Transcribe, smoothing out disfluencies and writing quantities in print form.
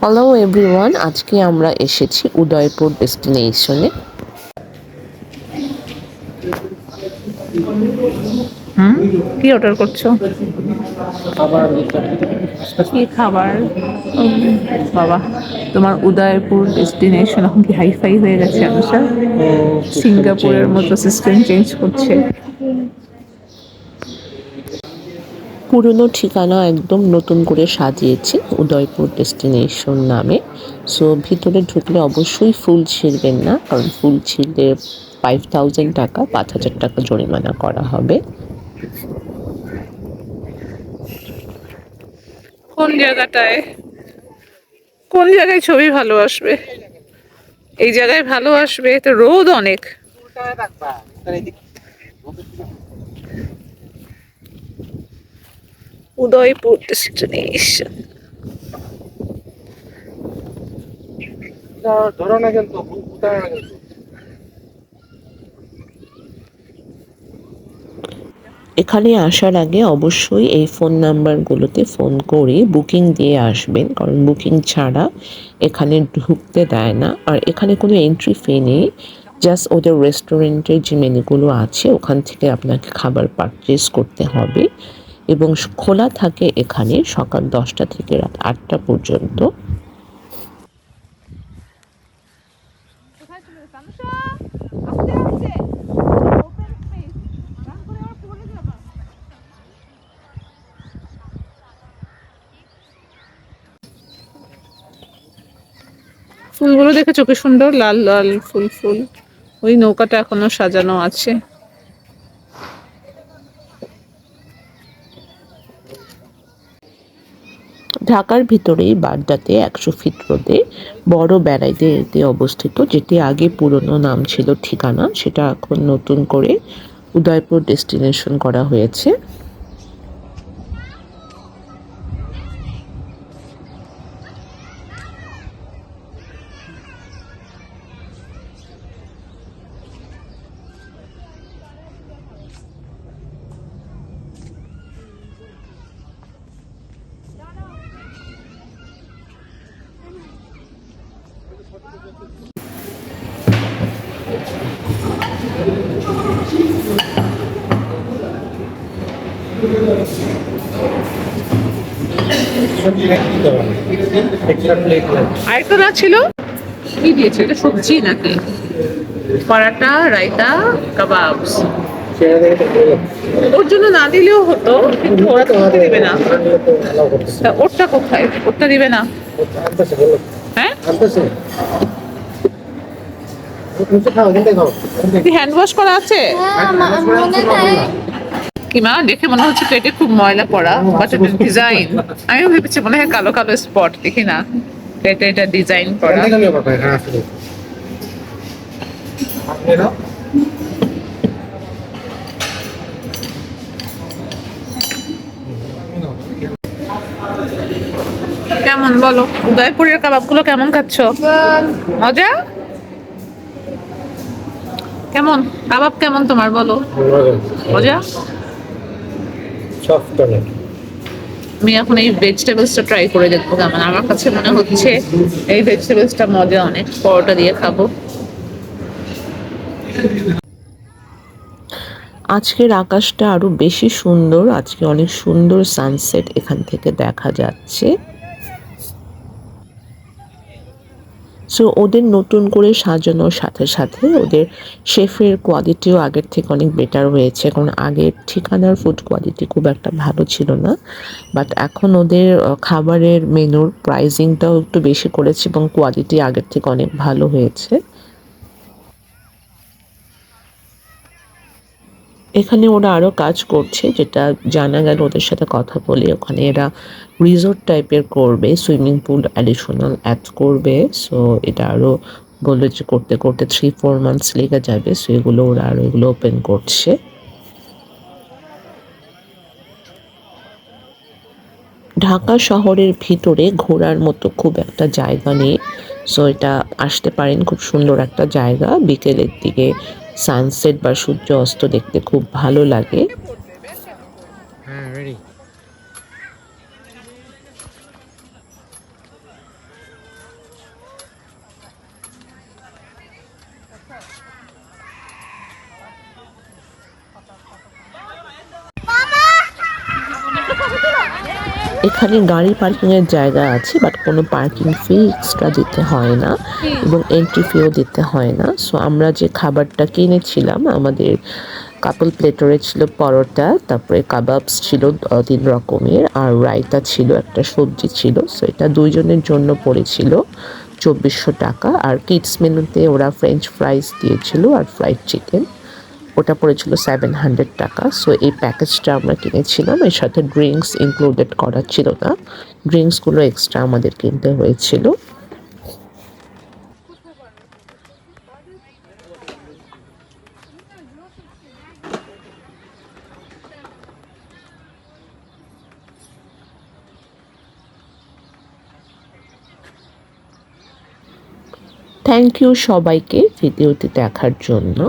Hello everyone, আজকে আমরা এসেছি উদয়পুর ডেস্টিনেশনে। কি অর্ডার করছো? কি খাবার? বাবা, তোমার উদয়পুর ডেস্টিনেশন এখন কি হাইফাই হয়ে গেছে অনুষা? সিঙ্গাপুরের মতো সিস্টেম চেঞ্জ করছে। পুরনো ঠিকানা একদম নতুন করে সাজিয়েছে উদয়পুর ডেস্টিনেশন নামে। সো ভিতরে ঢুকলে অবশ্যই ফুল ছিঁড়বেন না, কারণ ফুল ছিঁড়লে 5000 টাকা 5000 টাকা জরিমানা করা হবে। কোন জায়গাটায় কোন জায়গায় ছবি ভালো আসবে? এই জায়গায় ভালো আসবে তো, রোদ অনেক। উদয়পুর ডেস্টিনেশন। ধরো না কিন্তু এখানে আসার আগে অবশ্যই এই ফোন নাম্বারগুলোতে ফোন করে বুকিং দিয়ে আসবেন, কারণ বুকিং ছাড়া এখানে ঢুকতে দেয় না। আর এখানে কোনো এন্ট্রি ফি নেই, জাস্ট ওদের রেস্টুরেন্টের যে মেনুগুলো আছে ওখান থেকে আপনাকে খাবার পারচেস করতে হবে। এবং খোলা থাকে এখানে সকাল 10টা থেকে রাত 8টা পর্যন্ত। ফুলগুলো দেখেছো কি সুন্দর, লাল লাল ফুল ফুল। ওই নৌকাটা এখনো সাজানো আছে। ঢাকার ভিতরেই বাড্ডাতে 100 ফিট রোডে বড় ব্যারাইডে অবস্থিত, যেটি আগে পুরনো নাম ছিল ঠিকানা, সেটা এখন নতুন করে উদয়পুর ডেস্টিনেশন করা হয়েছে। আরেকটা না ছিল, কি দিয়েছে এটা? সবজি নাকি? পরাটা, রায়তা, কাবাবস। ওর জন্য না দিলেও হতো, কিন্তু ওরা তো খেতে দিবে না। তা ওরটা কোথায়? ওরটা দিবে না? হ্যাঁ, হ্যান্ড ওয়াশ করা আছে কি মা? দেখে মনে হচ্ছে পেটে খুব ময়লা পড়া, বাট ডিজাইন। আমিও ভেবেছি মনে হয় কালো কালো স্পট, দেখি না পেটে এটা ডিজাইন করা। কেমন বলো, উদয়পুরের কাবাবগুলো কেমন খাচ্ছ? মজা? কেমন কাবাব, কেমন তোমার বলো? মজা। আমি এখন এই ভেজিটেবলসটা ট্রাই করে দেখবো কেমন। আমার কাছে মনে হচ্ছে এই ভেজিটেবলসটা মজা অনেক, পরোটা দিয়ে খাবো। আজকের আকাশটা আরো বেশি সুন্দর, আজকে অনেক সুন্দর সানসেট এখান থেকে দেখা যাচ্ছে। সো ওদের নতুন করে সাজানোর সাথে সাথে ওদের শেফের কোয়ালিটিও আগের থেকে অনেক বেটার হয়েছে, কারণ আগের ঠিকানার ফুড কোয়ালিটি খুব একটা ভালো ছিল না। বাট এখন ওদের খাবারের মেনুর প্রাইসিংটাও একটু বেশি করেছে এবং কোয়ালিটি আগের থেকে অনেক ভালো হয়েছে। এখানে ওরা আরও কাজ করছে, যেটা জানা গেল ওদের সাথে কথা বলে। ওখানে এরা রিসোর্ট টাইপের করবে, সুইমিং পুল অ্যাডিশনাল অ্যাড করবে। সো এটা আরও বললো যে করতে করতে 3-4 মান্থস লেগে যাবে। সো এগুলো ওরা আরও এগুলো ওপেন করছে। ঢাকা শহরের ভিতরে ঘোরার মতো খুব একটা জায়গা নেই। সো এটা আসতে পারেন, খুব সুন্দর একটা জায়গা। বিকেলের দিকে সানসেট বা সূর্য অস্ত দেখতে খুব ভালো লাগে। এখানে গাড়ি পার্কিং এর জায়গা আছে, বাট কোনো পার্কিং ফি এক্সট্রা দিতে হয় না এবং এন্ট্রি ফিও দিতে হয় না। সো আমরা যে খাবারটা কিনেছিলাম, আমাদের কাপল প্লেটারে ছিল পরোটা, তারপরে কাবাবস ছিল 3 রকমের, আর রায়তা ছিল, একটা সবজি ছিল। সো এটা দুইজনের জন্য পড়েছিল 2400 টাকা। আর কিডস মেনুতে ওরা ফ্রেঞ্চ ফ্রাইস দিয়েছিল আর ফ্রাইড চিকেন, ওটা পড়েছিল 700 টাকা। সো এই প্যাকেজটা আমরা কিনেছিলাম, এর সাথে ড্রিঙ্কস ইনক্লুডেড করা ছিল না, ড্রিঙ্কসগুলো এক্সট্রা আমাদের কিনতে হয়েছিল। থ্যাংক ইউ সবাইকে ভিডিওটি দেখার জন্য।